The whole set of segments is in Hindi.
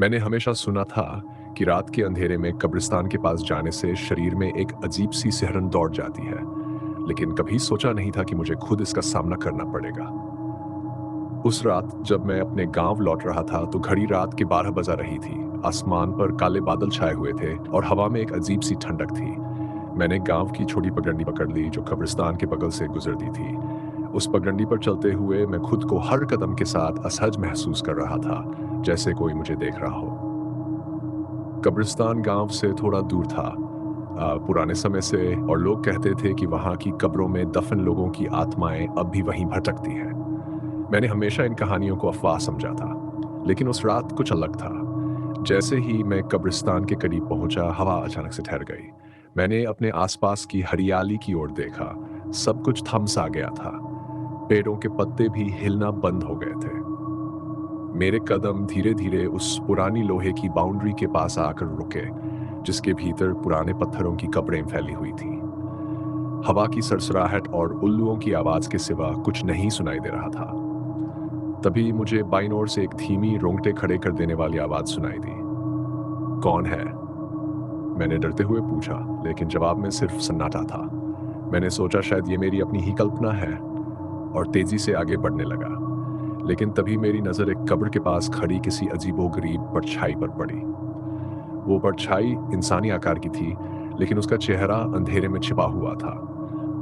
मैंने हमेशा सुना था कि रात के अंधेरे में कब्रिस्तान के पास जाने से शरीर में एक अजीब सी सिहरन दौड़ जाती है, लेकिन कभी सोचा नहीं था कि मुझे खुद इसका सामना करना पड़ेगा। उस रात जब मैं अपने गांव लौट रहा था तो घड़ी रात के 12 बजा रही थी। आसमान पर काले बादल छाए हुए थे और हवा में एक अजीब सी ठंडक थी। मैंने गांव की छोटी पगडंडी पकड़ ली जो कब्रिस्तान के बगल से गुजरती थी। उस पगडंडी पर चलते हुए मैं खुद को हर कदम के साथ असहज महसूस कर रहा था, जैसे कोई मुझे देख रहा हो। कब्रिस्तान गांव से थोड़ा दूर था, पुराने समय से, और लोग कहते थे कि वहां की कब्रों में दफन लोगों की आत्माएं अब भी वहीं भटकती हैं। मैंने हमेशा इन कहानियों को अफवाह समझा था, लेकिन उस रात कुछ अलग था। जैसे ही मैं कब्रिस्तान के करीब पहुंचा, हवा अचानक से ठहर गई। मैंने अपने आसपास की हरियाली की ओर देखा। सब कुछ थम सा गया था। पेड़ों के पत्ते भी हिलना बंद हो गए थे। मेरे कदम धीरे धीरे उस पुरानी लोहे की बाउंड्री के पास आकर रुके, जिसके भीतर पुराने पत्थरों की कब्रें फैली हुई थीं। हवा की सरसराहट और उल्लुओं की आवाज के सिवा कुछ नहीं सुनाई दे रहा था। तभी मुझे बाईं ओर से एक धीमी, रोंगटे खड़े कर देने वाली आवाज सुनाई दी। कौन है? मैंने डरते हुए पूछा, लेकिन जवाब में सिर्फ सन्नाटा था। मैंने सोचा शायद ये मेरी अपनी ही कल्पना है, और तेजी से आगे बढ़ने लगा। लेकिन तभी मेरी नजर एक कब्र के पास खड़ी किसी अजीबोगरीब परछाई पर पड़ी। वो परछाई इंसानी आकार की थी, लेकिन उसका चेहरा अंधेरे में छिपा हुआ था।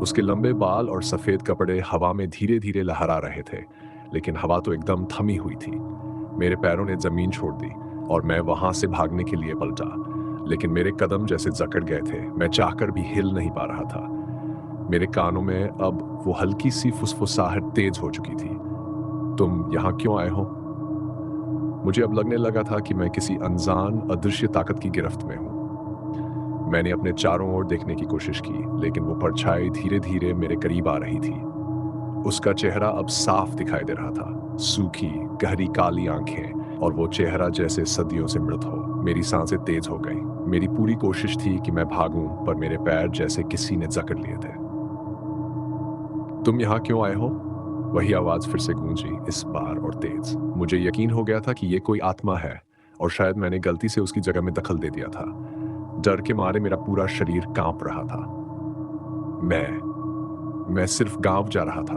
उसके लंबे बाल और सफेद कपड़े हवा में धीरे धीरे लहरा रहे थे, लेकिन हवा तो एकदम थमी हुई थी। मेरे पैरों ने जमीन छोड़ दी और मैं वहां से भागने के लिए पलटा, लेकिन मेरे कदम जैसे जकड़ गए थे। मैं चाहकर भी हिल नहीं पा रहा था। मेरे कानों में अब वो हल्की सी फुसफुसाहट तेज हो चुकी थी। तुम यहाँ क्यों आए हो? मुझे अब लगने लगा था कि मैं किसी अनजान अदृश्य ताकत की गिरफ्त में हूँ। मैंने अपने चारों ओर देखने की कोशिश की, लेकिन वो परछाई धीरे धीरे मेरे करीब आ रही थी। उसका चेहरा अब साफ दिखाई दे रहा था। सूखी, गहरी काली आंखें, और वो चेहरा जैसे सदियों से मृत हो। मेरी सांसें तेज हो गईं। मेरी पूरी कोशिश थी कि मैं भागूं, पर मेरे पैर जैसे किसी ने जकड़ लिए थे। तुम यहाँ क्यों आए हो? वही आवाज फिर से गूंजी, इस बार और तेज। मुझे यकीन हो गया था कि ये कोई आत्मा है, और शायद मैंने गलती से उसकी जगह में दखल दे दिया था। डर के मारे मेरा पूरा शरीर कांप रहा था। मैं सिर्फ गांव जा रहा था,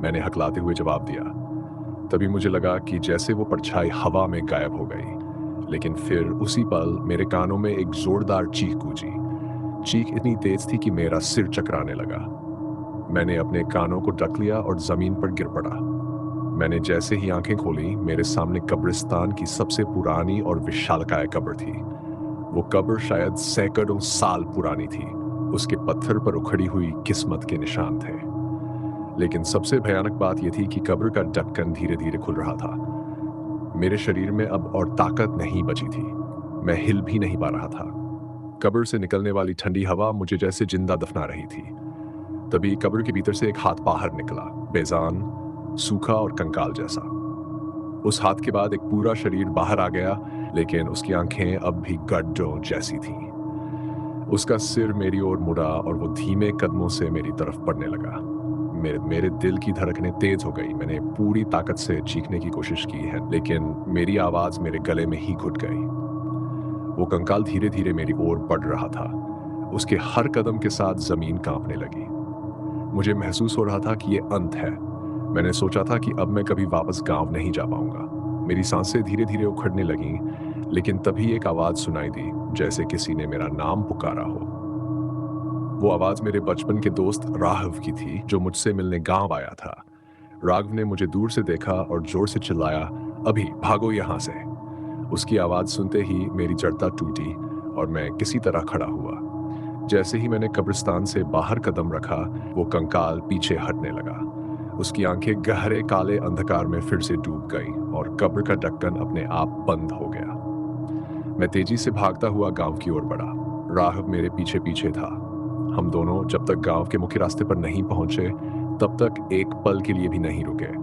मैंने हकलाते हुए जवाब दिया। तभी मुझे लगा कि जैसे वो परछाई हवा में गायब हो गई, लेकिन फिर उसी पल मेरे कानों में एक जोरदार चीख गूंजी। चीख इतनी तेज थी कि मेरा सिर चकराने लगा। मैंने अपने कानों को ढक लिया और जमीन पर गिर पड़ा। मैंने जैसे ही आंखें खोली, मेरे सामने कब्रिस्तान की सबसे पुरानी और विशालकाय कब्र थी। वो कब्र शायद सैकड़ों साल पुरानी थी। उसके पत्थर पर उखड़ी हुई किस्मत के निशान थे। लेकिन सबसे भयानक बात यह थी कि कब्र का ढक्कन धीरे धीरे खुल रहा था। मेरे शरीर में अब और ताकत नहीं बची थी। मैं हिल भी नहीं पा रहा था। कब्र से निकलने वाली ठंडी हवा मुझे जैसे जिंदा दफना रही थी। तभी कब्र के भीतर से एक हाथ बाहर निकला, बेजान, सूखा और कंकाल जैसा। उस हाथ के बाद एक पूरा शरीर बाहर आ गया, लेकिन उसकी आंखें अब भी गड्ढों जैसी थीं। उसका सिर मेरी ओर मुड़ा और वो धीमे कदमों से मेरी तरफ बढ़ने लगा। मेरे दिल की धड़कनें तेज हो गई। मैंने पूरी ताकत से चीखने की कोशिश की है, लेकिन मेरी आवाज मेरे गले में ही घुट गई। वो कंकाल धीरे धीरे मेरी ओर बढ़ रहा था। उसके हर कदम के साथ जमीन कांपने लगी। मुझे महसूस हो रहा था कि ये अंत है। मैंने सोचा था कि अब मैं कभी वापस गांव नहीं जा पाऊंगा। मेरी सांसें धीरे धीरे उखड़ने लगीं, लेकिन तभी एक आवाज सुनाई दी, जैसे किसी ने मेरा नाम पुकारा हो। वो आवाज मेरे बचपन के दोस्त राघव की थी, जो मुझसे मिलने गांव आया था। राघव ने मुझे दूर से देखा और जोर से चिल्लाया, अभी भागो यहां से। उसकी आवाज सुनते ही मेरी जड़ता टूटी और मैं किसी तरह खड़ा हुआ। जैसे ही मैंने कब्रिस्तान से बाहर कदम रखा, वो कंकाल पीछे हटने लगा। उसकी आंखें गहरे काले अंधकार में फिर से डूब गईं और कब्र का ढक्कन अपने आप बंद हो गया। मैं तेजी से भागता हुआ गांव की ओर बढ़ा। राघव मेरे पीछे पीछे था। हम दोनों जब तक गांव के मुख्य रास्ते पर नहीं पहुंचे, तब तक एक पल के लिए भी नहीं रुके।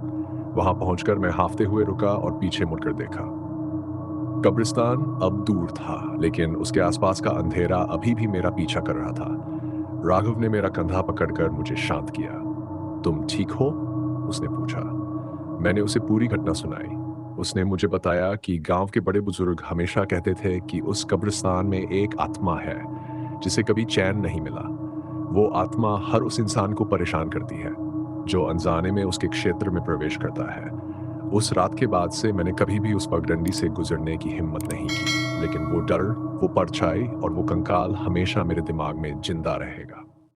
वहां पहुंचकर मैं हांफते हुए रुका और पीछे मुड़कर देखा। कब्रिस्तान अब दूर था, लेकिन उसके आसपास का अंधेरा अभी भी मेरा पीछा कर रहा था। राघव ने मेरा कंधा पकड़कर मुझे शांत किया। तुम ठीक हो? उसने पूछा। मैंने उसे पूरी घटना सुनाई। उसने मुझे बताया कि गांव के बड़े बुजुर्ग हमेशा कहते थे कि उस कब्रिस्तान में एक आत्मा है जिसे कभी चैन नहीं मिला। वो आत्मा हर उस इंसान को परेशान करती है जो अनजाने में उसके क्षेत्र में प्रवेश करता है। उस रात के बाद से मैंने कभी भी उस पगडंडी से गुजरने की हिम्मत नहीं की, लेकिन वो डर, वो परछाई और वो कंकाल हमेशा मेरे दिमाग में जिंदा रहेगा।